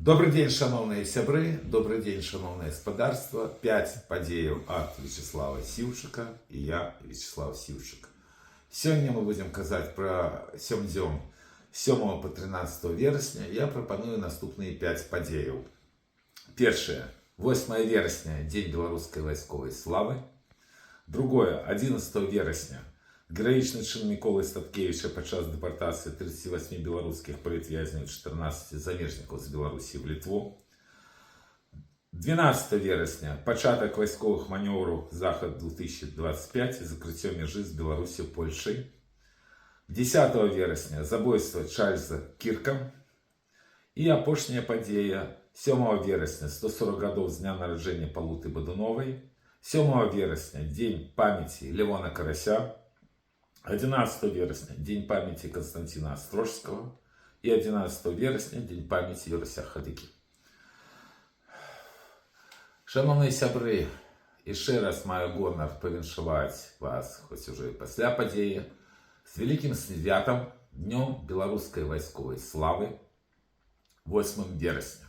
Добрый день, шановные сябры, добрый день, шановное господарство. 5 падзеяў от Вячеслава Сіўчыка и я, Вячеслав Сіўчык. Сегодня мы будем казать про 7 дзён 7 по 13 вересня. Я пропоную наступные 5 падзеяў. Первое. 8 вересня, День белорусской войсковой славы. Другое. 11 вересня. Героичный чин Миколы Статкевича падчас депортации 38 белорусских политвязней и 14 замежников с Беларуси в Литву. 12 вересня. Початок войсковых маневров Захад 2025 и закрытие межи с Беларусью и Польшей. 10 вересня. Забойство Чарльза Кирка. И апошняя падзея 7 вересня. 140 годов с дня народжения Палуты Бадуновой. 7 вересня. День памяти Левона Карася. 11 вересня – День памяти Константина Острожского. И 11 вересня – День памяти Юрася Хадыкі. Шановні сябры, еще раз маю гонор повіншаваць вас, хоть уже и пасля падзеі, с великим святом, Днем белорусской войсковой славы, 8 вересня.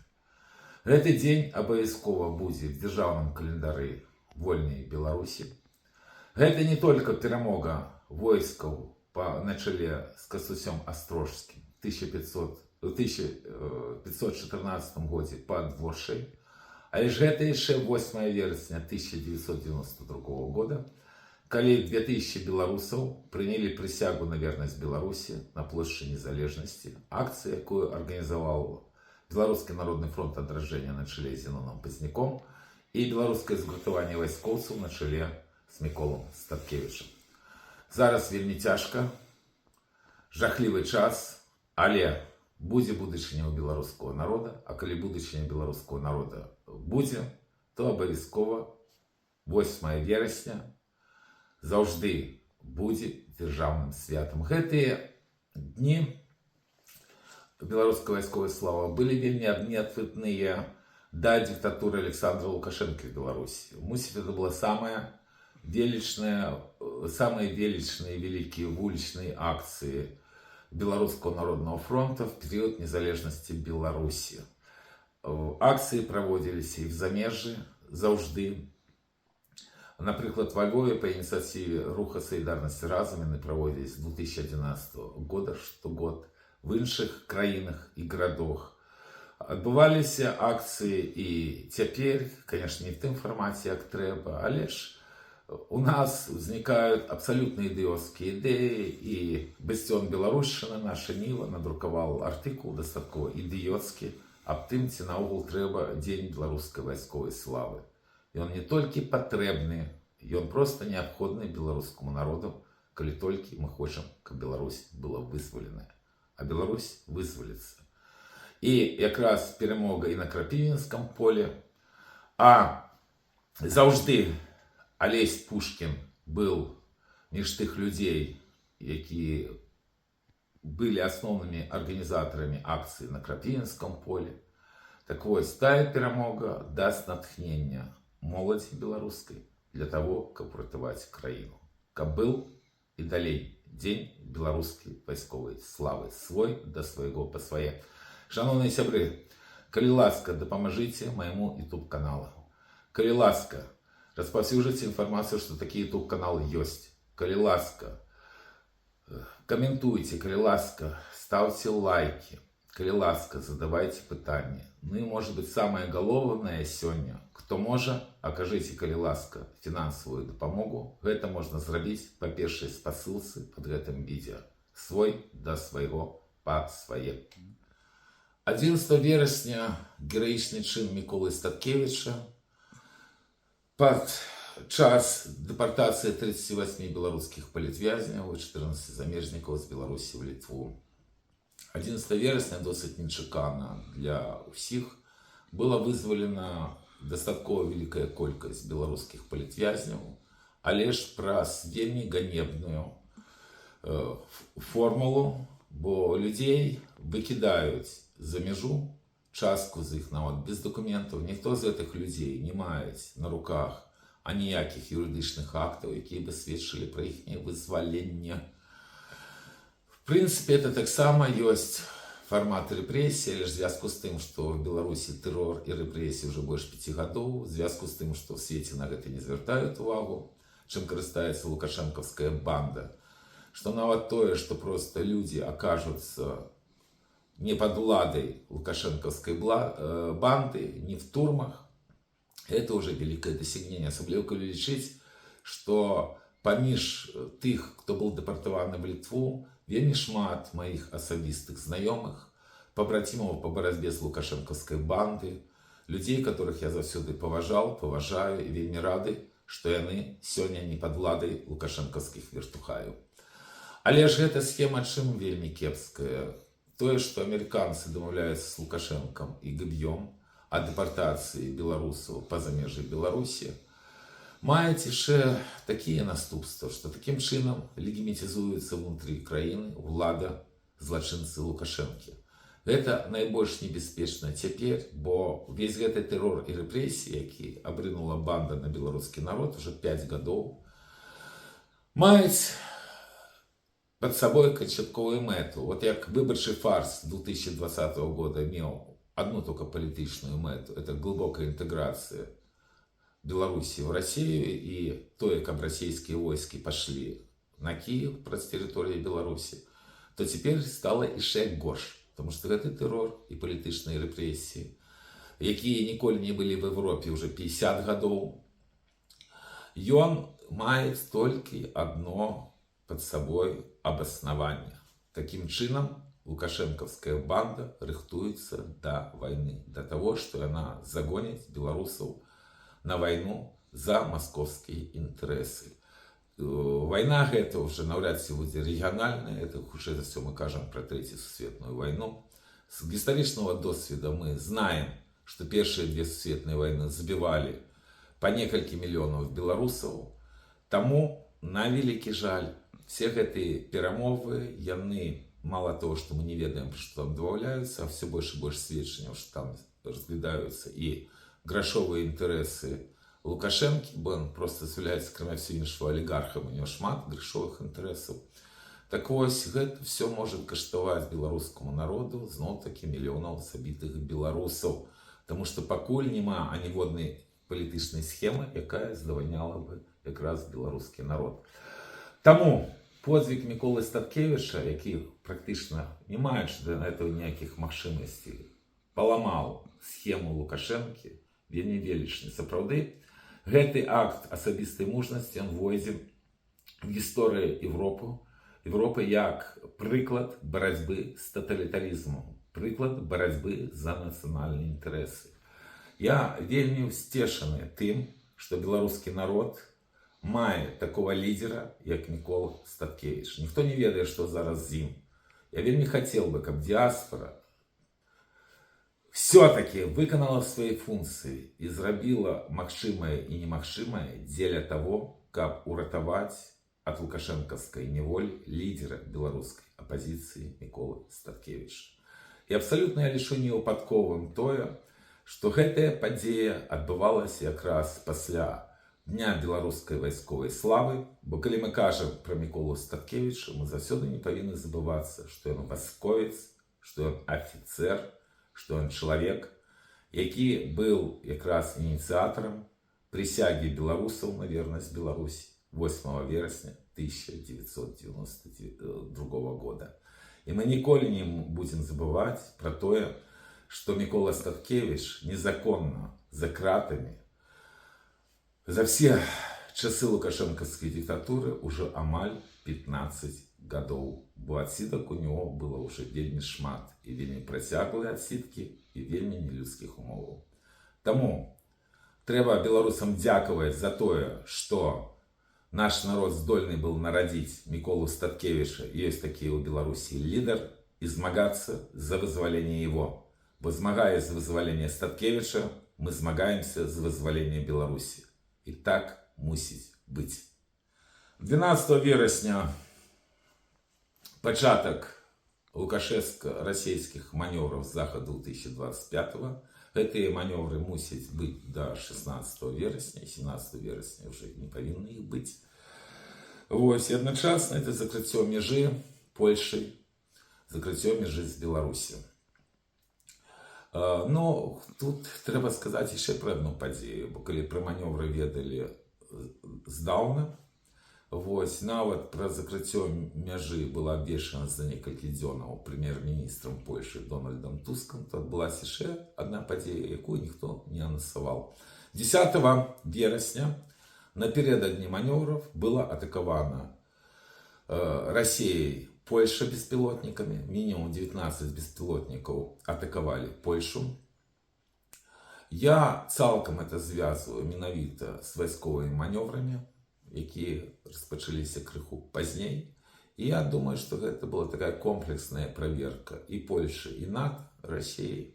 Гэты дзень абавязкова будзе в державном календарі вольнай Беларусі. Гэта не только перамога войскаў на чале с Кастусем Острожским в 1514 годзе под Воршай, але ж гэта яшчэ 8 вересня 1992 года, калі 2000 беларусаў прынялі прысягу на вернасць Беларусі на плошчы Незалежнасці, акцыя, якую арганізаваў Беларускі народны фронт адраджэння на чале з Зеноном Пазняком і беларускае згуртаванне вайскоўцаў на чале з Міколом Статкевічам. Зараз вельмі цяжка, жахлівы час, але будзе будучыня ў беларускага народа, а калі будучыня беларускага народа будзе, то абавязкова 8 вересня заўжды будзе дзяржаўным святам. Гэтыя дні беларускай вайсковай славы былі вельмі неадвытныя да диктатуры Александра Лукашенко в Беларуси. Мусіць, это была самые величные великие уличные акции Белорусского народного фронта в период незалежности Беларуси. Акции проводились и в замежжы заўжды. Например, во Львове по инициативе Руха Солидарности разом яны проводились с 2011 года, штогод. В іншых краінах и городах адбывались акции и теперь, конечно, не в том формате, как трэба, але ж у нас возникают абсолютно идиотские идеи, и Бастион Беларусьчына, наша Нива, надрукавал артикул достатково идиотский об тым, ці наогул трэба День беларускай вайсковай славы. И он не только потребный, и он просто необходный белорусскому народу, калі только мы хотим, каб Беларусь была вызволеная. А Беларусь вызволится. И якраз перемога и на Крапивинском поле, а заўжды Олесь Пушкин был між тых людей, які были основными организаторами акции на Крапивинском поле. Так вот, тая перемога даст натхнення моладзі беларускай для того, каб уратаваць краіну. Каб был и далей День белорусской войсковой славы. Свой до своего по свае. Шановные сябры, калі ласка, дапамажыце моему YouTube каналу. Калі ласка, распаўсюджвайце информацию, что такие YouTube каналы есть. Калі ласка, комментуйте, калі ласка, ставьте лайки. Калі ласка, задавайте пытанні. Ну и может быть самое галоўнае сёння, кто можа, акажыце, калі ласка, фінансавую дапамогу. Гэта можна зрабіць па першай спасылцы под гэтым відео. Свой да свайго па свае. 11 вересня героичный чин Миколы Статкевича под час депортации 38 белорусских политвязней и 14 замежников с Беларуси в Литву. 11 вересня досыць нечакана для ўсіх была вызвалена дастаткова великая колькасць беларускіх палітвязняў, але ж праз вельмі ганебную формулу, бо людей выкідаюць за мяжу, частку з іх нават без дакументаў. Ніхто з гэтых людзей не маюць на руках аніякіх юрыдычных актаў, якія бы сведчылі пра іхняе вызваленне. В принципе, это так само есть формат рэпрэсій, але ж в звязку з тым, што в Беларусі тэрор і рэпрэсіі ўжо больш 5 гадоў, в звязку з тым, што ў свеце на гэта не звяртаюць увагу, чым карыстаецца лукашэнкаўская банда, што нават тое, што проста людзі акажуцца не под уладой лукашенковской банды, не в турмах, это уже великое достижение. Особливо коли лічыць, что паміж тых, кто был депортованы в Литву, вельмі шмат моих особистых знакомых, побратимов по борьбе с лукашенковской банды, людей, которых я заўсёды поважаю и вельмі рады, что яны сёння не под владой лукашенковских вертухаев. Але ж эта схема чым вельмі кепская. Тое, што амерыканцы дамаўляюцца з Лукашэнкам і Габ'ём о депортації беларусаў па-за межы Беларусі, маюць яшчэ такія наступствы, што такім чынам легімітызуецца ўнутры краіны ўлада злачынцы Лукашэнкі. Гэта найбольш небяспечна цяпер, бо увесь гэты тэрор і рэпрэсіі, які абрынула банда на беларускі народ уже 5 гадоў, маюць под собой канчатковую мэту. Вот як выбарчы фарс 2020 года меў одну только палітычную мэту, это глубокая интеграция Беларуси в Россию и то, как российские войски пошли на Киев праз территорию Беларуси, то теперь стало яшчэ горш, потому что гэты тэрор и палітычныя рэпрэсіі, якія ніколі не былі в Европе уже 50 гадоў, ён мае толькі одно под собой обоснование. Таким чином, лукашенковская банда рыхтуется до войны, до того, что она загонит белорусов на войну за московские интересы. Война это уже навряд ці будзе региональная, это хутчэй за ўсё мы кажам про Третью сусветную войну. С исторического досведа мы знаем, что первые две сусветные войны забивали по несколько миллионов белорусов. Тому, на великий жаль, все гэтыя перамовы, яны мало того, что мы не ведаем, что там добавляются, а все больше и больше сведчанняў, что там разглядаются и грошовые интересы Лукашэнкі, бо он просто з'яўляецца, кроме всего іншого, олигархом, у него шмат грошовых интересов. Так вось, гэта все может каштаваць беларускаму народу зноў-таки миллионов забітых беларусаў, потому что пакуль няма аніводнай палітычнай схемы, якая задавальняла бы якраз беларускі народ. Тому подвиг Миколы Статкевича, які практично не маючи для этого ніяких магчымасцей, паламаў схему Лукашэнкі, вельмі велічны. Сапраўды, гэты акт асабістай мужнасці ён увойдзе в гісторыю Европы як прыклад барацьбы з таталітарызмам, прыклад барацьбы за нацыянальныя інтарэсы. Я вельмі ўсцешаны тым, што беларускі народ мае такого лидера, як Микола Статкевич. Ніхто не ведае, што зараз з ім. Я вельмі хацеў бы, каб дыаспора все-таки выканала свои функции и зрабіла магчымае и немагчымае дзеля того, каб уратаваць от лукашэнкаўскай неволі лидера беларускай оппозиции Миколы Статкевича. И абсолютно я лічу невыпадковым тое, што гэтая падзея адбывалася якраз пасля Дня беларускай вайсковай славы, бо калі мы кажам про Миколу Статкевича, мы заўсёды не павінны забывацца, што ён вайсковец, што ён офіцер, што ён чалавек, які быў якраз ініцыятарам прысягі беларусаў на вернасць Беларусі 8 верасня 1992 года. І мы ніколі не будзем забываць про тое, што Микола Статкевич незаконна за кратамі за все часы лукашэнкаўскай диктатуры уже амаль 15 гадоў. Бо адсідак у него было уже вельмі шмат. І вельмі працяглыя адсідкі, і вельмі нелюдскіх умоваў. Таму трэба беларусам дзякаваць за тое, што наш народ здольны был нарадзіць Миколу Статкевича. Есть такі ў Беларусі лідар, і змагацца за вызваленне его. Бо змагаясь за вызваление Статкевича, мы змагаемся за вызваление Беларусі. И так мусіць быць. 12 верасня пачатак лукашэнска-расійскіх манёвраў з захаду 2025. Гэтыя манёвры мусяць быць до 16 верасня, 17 верасня уже не павінны іх быць. Вось, і адначасна это закрыццё мяжы Польшай закрыццё мяжы з Беларусі. Ну, тут трэба сказаць яшчэ пра адну падзею, бо калі пра манёвры ведалі здаўна, вось, нават пра закрыццё мяжы была абвешчана за некалькі дзёнаў прэм'ер-міністрам Польшы Дональдам Тускам, то адбылася яшчэ адна падзея, якую ніхто не анансаваў. 10 верасня напередадні манёвраў была атакавана Россией Польша беспилотниками, минимум 19 беспилотников атаковали Польшу. Я цалкам это звязываю менавіта з вайсковымі манёврамі, якія распачаліся крыху пазней. І я думаю, што гэта была такая комплексная праверка і Польшы, і НАТО, России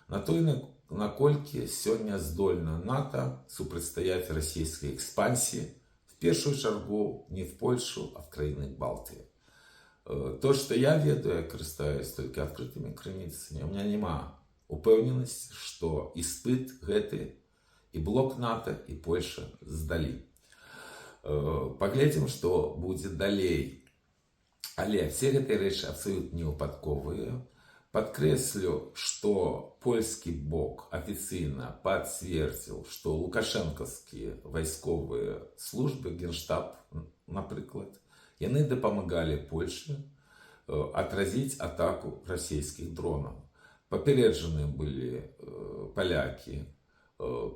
на той, наколькі сёння здольна НАТО супрацьстаяць расійскай экспансіі, в першую чаргу не в Польшу, а в краіны Балтыі. То, что я ведаю, я карыстаюсь только открытыми крыніцамі, у меня няма упэўненасці, што іспыт гэты і блок НАТО, і Польша здалі. Паглядзім, што будзе далей. Але все гэтыя рэчы абсалютна не выпадковыя. Падкрэслю, што польскі бок афіцыйна пацвердзіў, што лукашэнкаўскія вайсковыя службы, генштаб, напрыклад, яны дапамагалі Польшы отразіць атаку расійскіх дронаў. Папярэджаны былі палякі,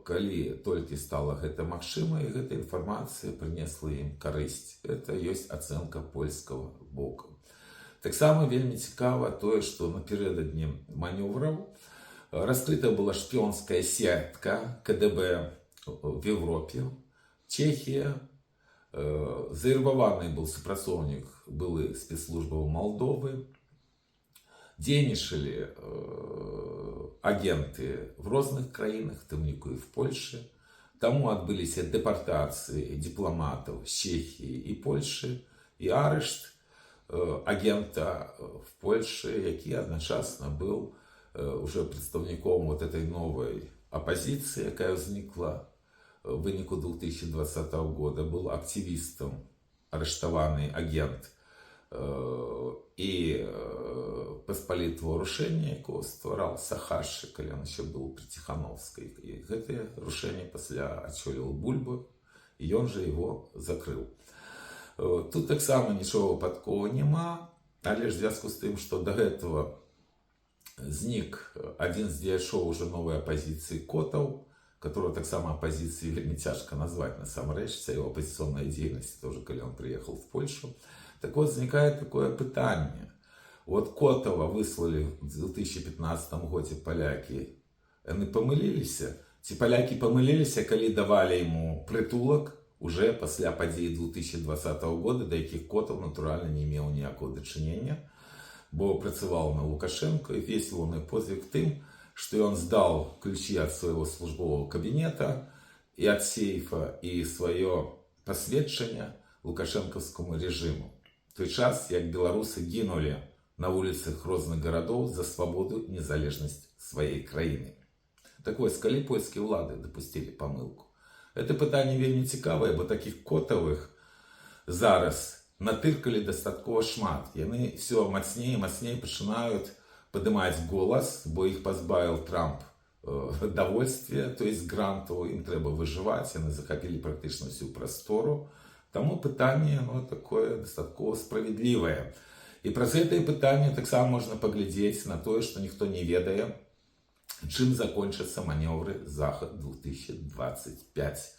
калі толькі стала гэта магчыма, і гэта інфармацыя прынесла ім карысць. Это ёсць ацэнка польскага боку. Таксама вельмі цікава тое, што напередадні манёвраў раскрыта была шпіёнская сетка КДБ в Европе. Чехія, завербаваны был супрацоўнік былы спецслужбаў Молдовы, дзейнічалі агенты в розных краінах, в тым ліку і в Польше. Таму адбыліся дэпартацыі дыпламатаў з Чехіі і Польшы і арышт агента в Польше, які адначасна быў уже прадстаўніком вот этой новой апозіцыі, якая ўзнікла в выніку 2020 года, был активистом, арыштаваны агент и паспалітвага рушэння, якого ствараў Сахашчы, калі ён еще был при Тихановской. И гэтае рушэнне пасля ачоліў Бульбу, и ён же его закрыл. Тут таксама нічога выпадковага няма, але ж в звязку з тым, што да гэтага знік адзін з дзеячоў уже новой апозіцыі Котаў, которого так само оппозиции вельми тяжко назвать, на самом деле, вся его оппозиционная деятельность, тоже, когда он приехал в Польшу. Так вот, возникает такое питание. Вот Котова выслали в 2015 году поляки, они помылились. Ці поляки помылились, когда давали ему притулок уже после подій 2020 года, до яких Котов натурально не имел никакого дочинения, бо працевал на Лукашенко, и весь его подвиг тем, что он сдал ключи от своего службового кабинета и от сейфа, и свое посведчение лукашенковскому режиму. В той час, як белорусы гинули на улицах розных городов за свободу и незалежность своей краины. Так вот, калі польские улады допустили помылку. Это питание вельмі цікавое, бо таких Котовых зараз натыркали достаткова шмат. Яны все мацнее и мацнее пачинают поднимать голос, бо их позбавил Трамп довольствия, то есть грантов, им треба выживать, они захопили практично всю простору. Тому питание, такое достатково справедливое. И про это питание так само можно поглядеть на то, что никто не ведает, чым закончатся маневры Захад 2025.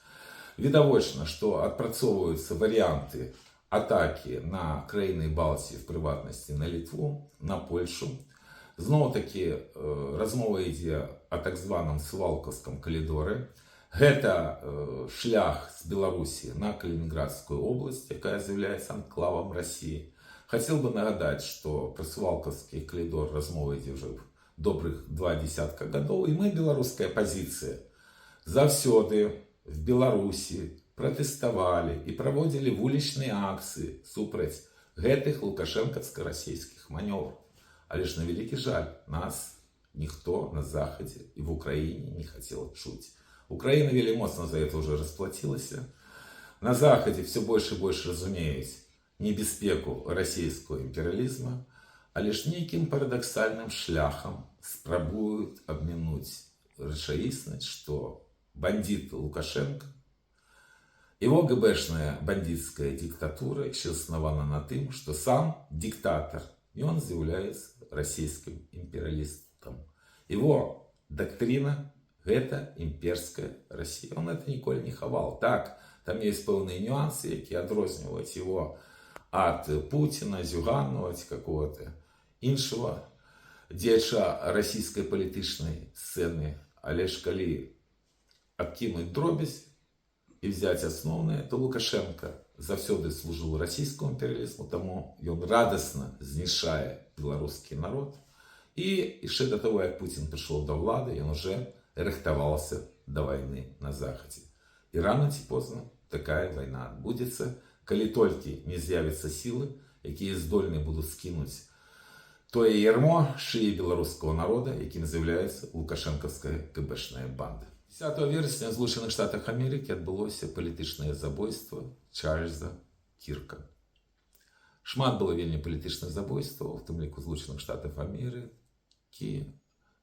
Відавочна, что отпрацовываются варианты атаки на краіны Балтии, в приватности на Литву, на Польшу. Зноў-таки размова ідзе о так званом Сувалкаўском коридоре. Гэта шлях з Беларусі на Калининградскую область, якая з'яўляецца анклавом России. Хотел бы нагадать, что про Сувалкаўскі коридор размова ідзе уже добрых 2 десятка годов, и мы, белорусская оппозиция, заўсёды в Беларуси протестовали и проводили вулічныя акции супраць гэтых лукашэнкаўска-расійскіх манёвраў. Але ж на великий жаль, нас никто на Заходе и в Украине не хотел чуть. Украина вельмі моцна за это уже расплатилась. На Заходе все больше и больше разумеюць небяспеку российского империализма. але ж нейкім парадаксальным шляхам спрабуюць абмінуць рэчаіснасць, што бандит Лукашенко, его ГБшная бандитская диктатура еще основана на тым, что сам диктатор, и он является российским империалистом. Его доктрина – это имперская Россия. Он это николь не хавал. Так, там есть пэўныя нюансы, які адрозніваюць его от Путина, Зюганова, какого-то іншого дзеяча российской палітычнай сцены. Але ж калі адкінуць дробязь и взять основное, то Лукашенко заўсёды служил российскому империализму, тому он радостно знішае белорусский народ. И еще до того, как Путин пришел до влады, он уже рыхтовался до войны на Заходе. И рано ці поздно такая война отбудется, калі толькі не з'явятся силы, якія здольны будут скинуть тое ярмо шыі белорусского народа, яким з'являецца лукашенковская КБшная банда. 10 вересня в Злучених Штатах Америки адбылося палітычнае забойство Чарльза Кірка. Шмат было вельмі палітычных забойстваў, в тым ліку Злучених Штатах Америки.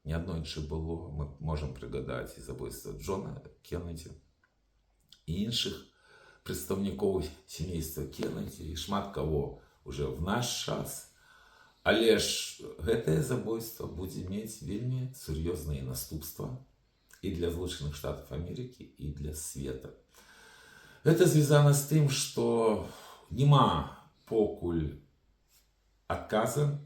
Неаднойчы было, мы можем прыгадаць і забойство Джона Кеннеді і іншых прадстаўнікоў сямейства Кеннеді, і шмат кого уже в наш час. Але ж гэтае забойство будзе мець вельмі сур'ёзныя наступствы и для Злучених Штатов Америки, и для света. Это связано с тем, что нема покуль отказа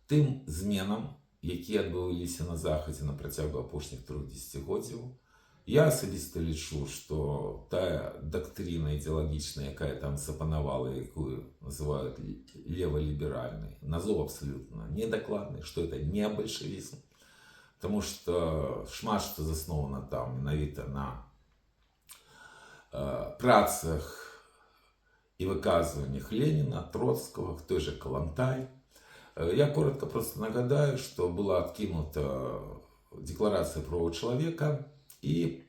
тым зменам, які адбыліся на Захадзе на працягу апошніх 3 дзесяцігоддзяў. Я асабіста лічу, что тая доктрина идеологичная, якая там запанавала, якую называют леволиберальной, назов абсолютно недокладной, что это не большевизм. Потому что шмат что засновано там менавіта на працах и выказываниях Ленина, Троцкого, в той же Калантай. Я коротко просто нагадаю, что была откинута Декларация прав человека и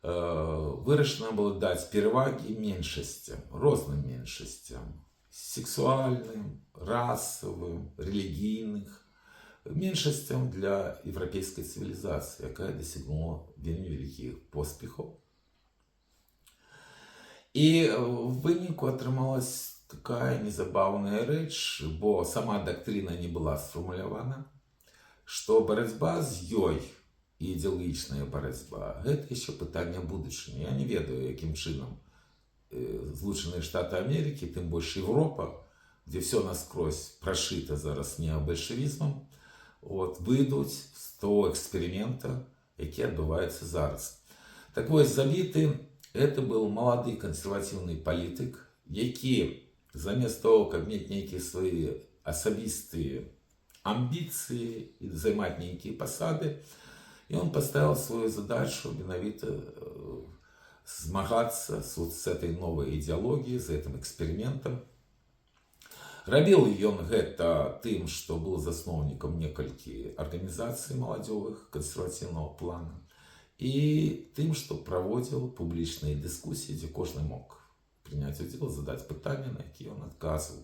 вырашана было дать переваги меньшостям, розным меньшостям, сексуальным, расовым, религийных, меньшостям для европейской цивилизации, якая досягнула вельмі великих поспехов. И в выніку атрымалась такая незабаўная рэч, бо сама доктрина не была сфармулявана, что борьба з ёй и ідэалагічная борьба – это еще пытанне будучыні. Я не ведаю, якім чынам Злученыя Штаты Америки, тем больше Европа, где все насквозь прошито зараз необольшевизмом, вот, выйдуць з того эксперимента, які адбываецца зараз. Так вось, Забіты – это был молодый консервативный политик, які замест того, каб мець нейкія свои асабістыя амбиции и займать некие посады, и он поставил свою задачу менавіта змагаться с этой новой идеологией, с этим экспериментом. Рабіў ён гэта тым, што быў засноўнікам некалькі арганізацый маладзёвых кансерватыўнага плана, і тым, што праводзіў публічныя дыскусіі, дзе кожны мог прыняць удзел, задаць пытанні, на якія ён адказваў.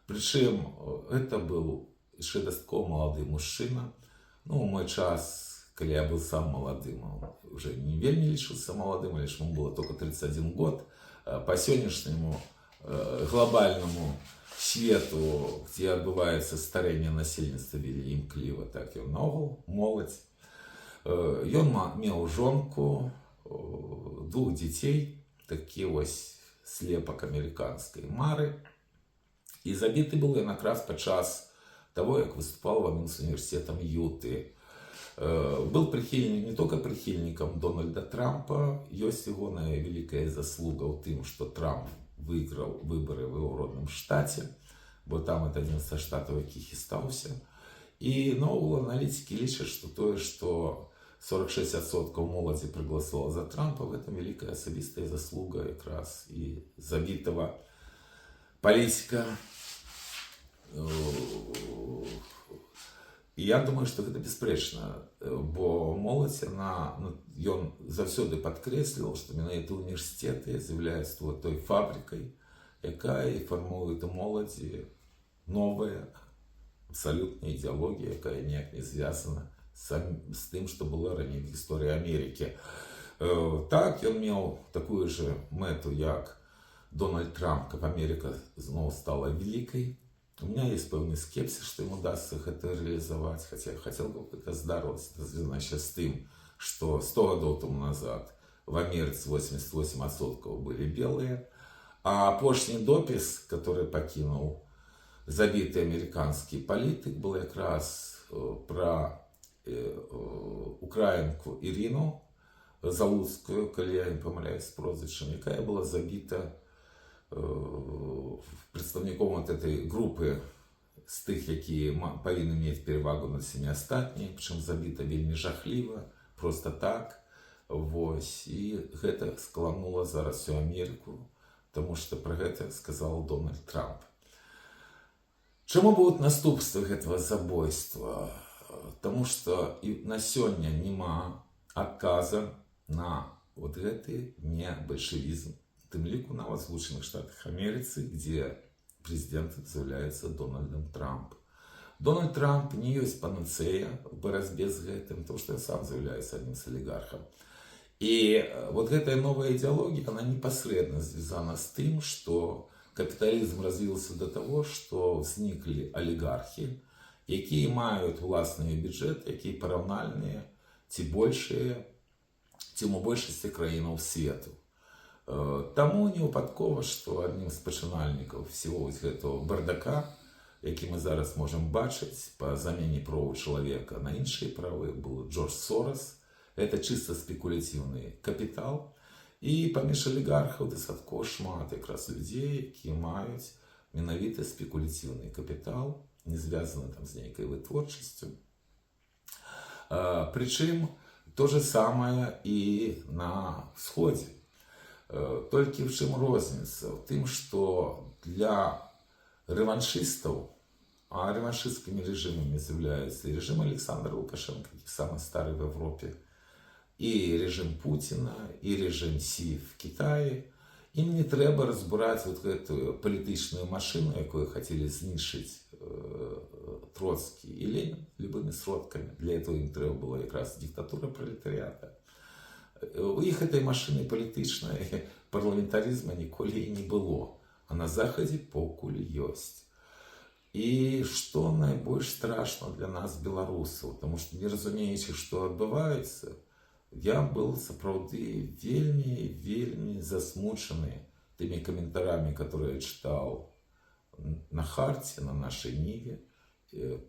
Прычым это быў яшчэ дастаткова малады мужчына. Ну, у мой час, калі я быў сам маладым, уже не вельмі лічыўся маладым, але ж ему было только 31 год. По сённяшняму глобальнаму свету, где адбываецца старэнне насельніцтва вельмі імкліва, так і наогул моладзь. Ён меў жонку, 2 дзяцей, такі вось слепак амерыканскай мары. І забіты быў ён якраз падчас того, як выступал во с университетом Юты. Был не только прихильником Дональда Трампа, есть его великая заслуга в том, что Трамп выиграл выборы в его родном штате, бо там это один из штатов, яких и стался. И наогул аналитики лічат, что то, что 46% моладзі проголосовало за Трампа, в этом великая особистая заслуга как раз и Забитого политика. І я думаю, што гэта бясспрэчна, бо моладзь, ён заўсёды падкрэсліваў, што менавіта універсітэты з'яўляюцца той фабрыкай, якая і фармуе у моладзі новая абсолютная идеологія, яка ніяк не звязана з тим, што было раней в гісторыі Амерыкі. Так, ён меў такую же мэту, як Дональд Трамп, каб Амерыка зноў стала великой. У меня есть пэўны скепсис, что ему удастся это реализовать, хотя я хотел бы это здороваться. Это связано с тем, что 100 годов тому назад в Америке 88% были белые, а апошні допис, который покинул забитый американский политик, был как раз про украинку Ирину Залуцкую, коли я не помиляюсь с прозвищем, якая была забита представником вот этой группы з тих, які повинні мати перевагу над всіми остатніми, причому забита вельми жахліва, просто так. Вось. І гэта сколыхнуло зараз всю Америку, тому що про гэта сказал Дональд Трамп. Чому будуть наступства гэтага забойства? Тому що і на сёння нема отказа на вот гэты не-большевизм. Тым ліку нават в Злучаных Штатах Америки, где президентом является Дональдом Трамп. Дональд Трамп не есть панацея в борьбе с гэтым, потому что он сам является одним из олигархов. И вот эта новая идеология, она непосредственно связана с тем, что капитализм развился до того, что возникли олигархи, які мають власний бюджет, які порівняльні тим у більшості країн світу. Тому не випадково, що одним з починальників всього цього бардака, який ми зараз можемо бачити по заміні права чоловіка на інші права, був Джордж Сорос. Це чисто спекулятивний капітал. І поміж олігархів достатньо шмат якраз людей, які мають менавіта спекулятивний капітал, не зв'язаний там з ніякою творчістю. Причем то же самое и на Сходе. Только в чем разница? В том, что для реваншистов, а реваншистскими режимами являются и режим Александра Лукашенко, самый старый в Европе, и режим Путина, и режим Си в Китае, им не треба разбирать вот эту политичную машину, яку хотели знищить Троцкий и Ленин любыми сродками. Для этого им треба была как раз диктатура пролетариата. У них этой машины политичной парламентаризма ніколи и не было. А на Заходе покуль есть. И что найбольш страшно для нас, белорусов, потому что не разумеючи, что отбывается, я был сапраўды вельми засмучены теми комментариями, которые я читал на Харте, на нашей Ниве,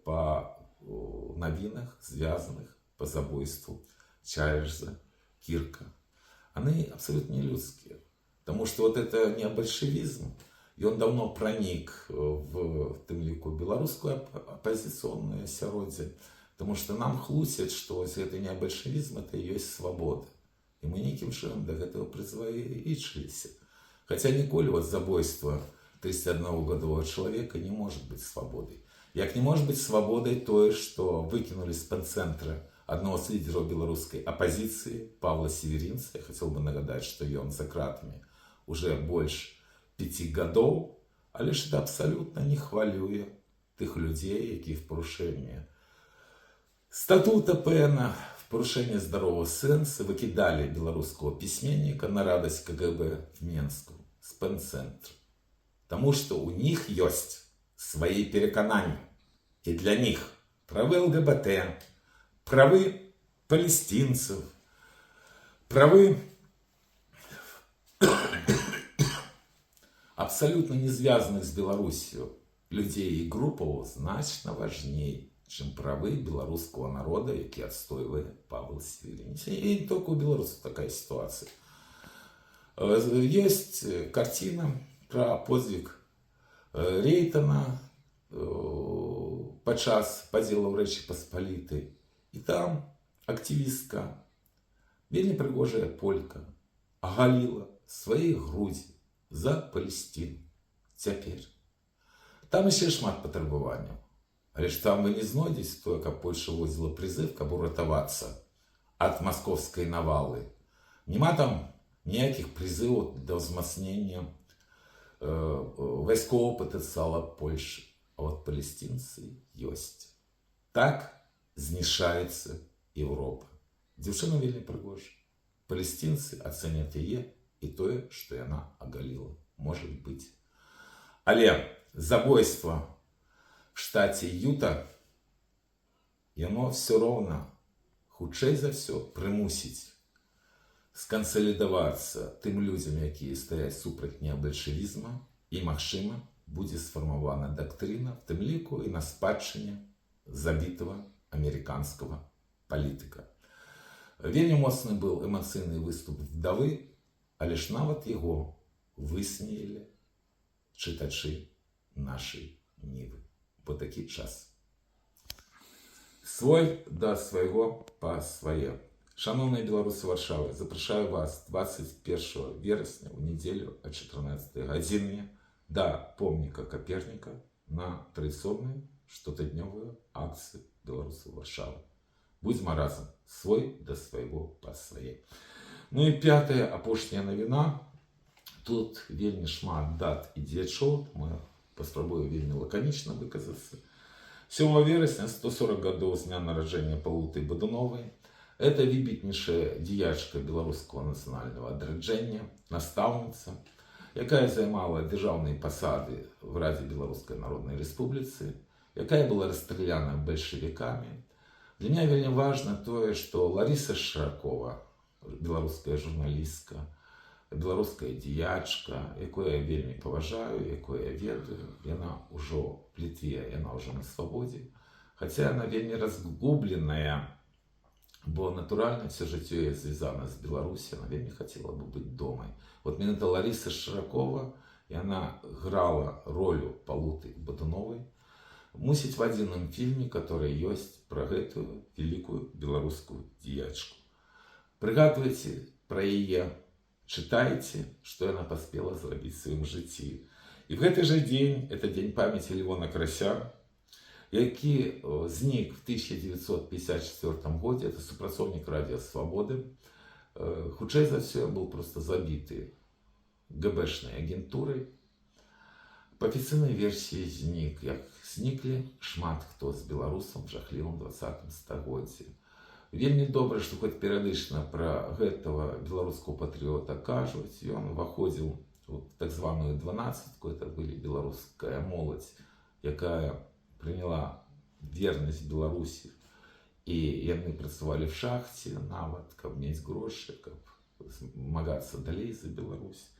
по новинах, связанных по забойству Чарльза Кирка. Они абсолютно не людские. Потому что вот это не большевизм, и он давно проник в тым ліку белорусскую оппозиционную асяроддзе. Потому что нам хлусят, что это не большевизм, это и есть свобода. И мы неким чином до этого призвычаились. Хотя ніколі вот забойство 31-годового человека не может быть свободой. Як не может быть свободой то, что выкинули с панцентра одного из лидеров белорусской оппозиции, Павла Северинца. Я хотел бы нагадать, что он за кратами уже больше 5 годов, а лишь это абсолютно не хвалює тих людей, які в порушенні статута ПН, в порушенні здорового сенсу викидали белорусского письменника на радость КГБ в Минску с панцентру. Потому что у них есть свои переконания. И для них правы ЛГБТ, правы палестинцев, правы абсолютно не связанных с Беларусью людей и группов значно важнее, чем правы белорусского народа, які отстаивает Павел Северинец. И не только у белорусов такая ситуация. Есть картина про подвиг Рейтона падчас падзелаў Рэчы Паспалітай. И там активистка, вельмі прыгожая полька, оголила свои груди за Палестину. Теперь. Там еще шмат патрабаванняў. Але ж там вы не знойдзеце тое, каб Польша возіла прызыв, каб уратавацца ад московской навалы. Нема там ніякіх прызываў для ўзмацнення вайскового потенциала Польши. а вот палестинцы есть. Так знішаецца Европа. Дзяўчына вельмі прыгожая. Палестинцы оценят ее и то, что она оголила. Может быть. Але забойство в штате Юта, оно все равно, хутчэй за все, примусить сконсолидоваться тем людям, которые стоят супраць необольшевизма, и, магчыма, будет сформована доктрина, в тым ліку и на спадчыне забитого американского политика. Вельмі моцны был эмоцыйны выступ вдовы, але ж нават его высмеяли читачи нашей Нивы. По такі час. Свой до свайго па свае. Шановныя беларусы Варшавы, запрашаю вас 21 верасня у нядзелю о 14 гадзіне да помніка Каперніка на традыцыйную штотыднёвую акцыю беларусаў Варшавы. Будзьма разам, свой да свайго па свае. Ну і пятая, апошняя навіна. Тут вельмі шмат дат і дзеячоў, мы паспрабуем вельмі лаканічна выказацца. 7 верасня 140 гадоў з дня нараджэння Палуты Бадуновай. Это выбітнейшая дзеячка беларускага нацыянальнага адраджэння, настаўніца, якая займала дзяржаўныя пасады в Радзе Беларускай Народнай Рэспубліцы, якая была расстраляна бальшавікамі. Для меня вельмі важно то, что Лариса Широкова, белорусская журналистка, белорусская дзеячка, якую я вельмі поважаю, якую я ведаю, она уже в Литве, она уже на свободе. Хотя она вельмі разгубленная, бо натурально все жыццё ее связано с Беларусью, она вельмі хотела бы быть дома. Вот именно Лариса Широкова, и она играла роль Палуты Бадуновой, мусіць в адзіным фільме, который ёсць про гэтую великую беларускую дзеячку. Прыгадвайце про яе, читайте, что она поспела зрабіць в своем жыцці. И в гэты же день, это день памяти Левона Карася, які знік в 1954 году, это супрацоўнік Радио Свободы, хутчэй за все был просто забіты ГБшной агентурой. По официальной версии знік, як зніклі шмат хто з беларусам в жахлівым 20 стагоддзі. Вельмі добра, што хоць перыядычна пра гэтага беларускага патрыёта кажуць. Ён уваходзіў в так званую 12-ку, это былі беларуская моладзь, якая прыняла вернасць Беларусі, і яны працавалі в шахце нават, каб мець грошы, каб змагацца далей за Беларусь.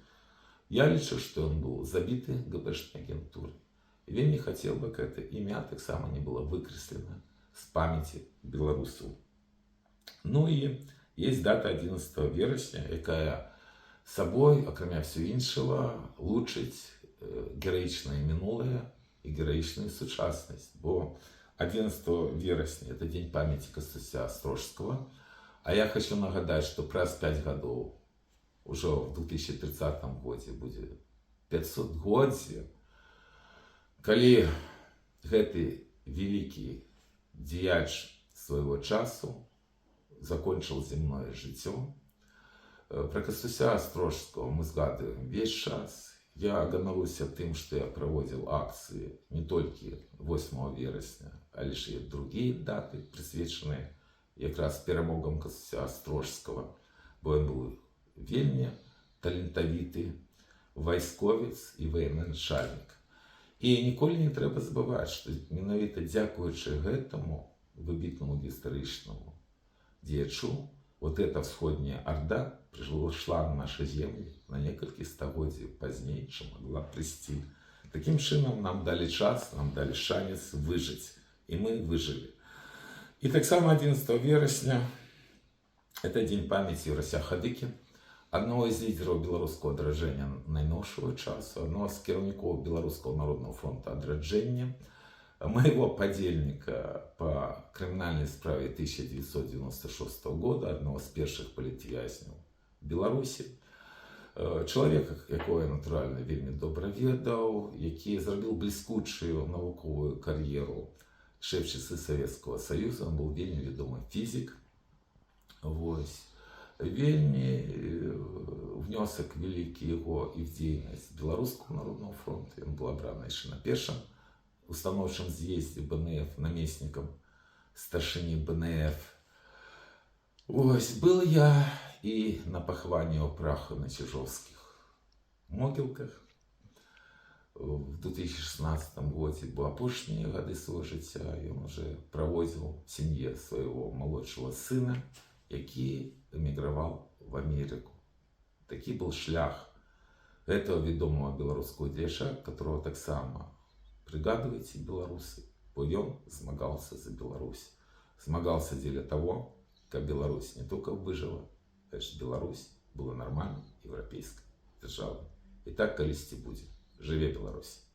Я лічу, что он был забитый ГБшной агентурой. И вельмі хотел бы, как это имя так само не было выкреслено с памяти белорусов. Ну и есть дата 11 вересня, якая собой, окромя всего іншого, лучить героичное минулое и героичную сучасность. Бо 11 вересня это день памяти Костуся Острожского. А я хочу нагадать, что праз 5 годов уже в 2030 году будет 500-годдзе, калі гэты великий дзеяч своего часу закончил земное жыццё. Про Костуся Острожского мы згадываем весь час. Я ганаруся тем, что я проводил акции не только 8 вересня, а лишь и другие даты, присвеченные якраз перамогам Костуся Острожского, бо он был вельмі талентавіты вайсковец і военачальнік. І ніколі не трэба забываць, што менавіта дзякуючы гэтаму выбітнаму гістарычнаму дзеячу, вот эта всходняя орда пришла на наши земли на некалькі стагоддзяў пазней, чым могла прыйсці. Таким чынам нам дали час, нам дали шанец выжить, и мы выжили. И так само 11 вересня это день памяти Юрася Хадыкі, одного из лидеров белорусского адраджэння найноўшага часу, одного из кіраўнікоў Белорусского народного фронта адраджэння, моего подельника по криминальной справе 1996 года, одного из первых политвязнёў Беларуси, человека, якого я натуральна вельмі добра ведаў, які зрабіў бліскучую навуковую кар'еру шэфчыцы Советского Союза, он был вельмі вядомы фізік. Вельмі внесок великий его и в деятельность Белорусского народного фронта. Он был абраны яшчэ на першым установчым з'їзді БНФ наместником старшини БНФ. Ось, был я и на поховании у праха на Чижовских могилках. В 2016 году були опошні годы свого життя, і він вже проводив в сім'ї свого молодшого сина, який емігрував в Америку. Такий був шлях этого відомого білоруського діяча, которого так само пригадуєте білоруси, бо він змагався за Білорусь. Змагався для того, как Беларусь не только выжила, а что Беларусь была нормальной европейской державой. И так колись будет. Живе Беларусь!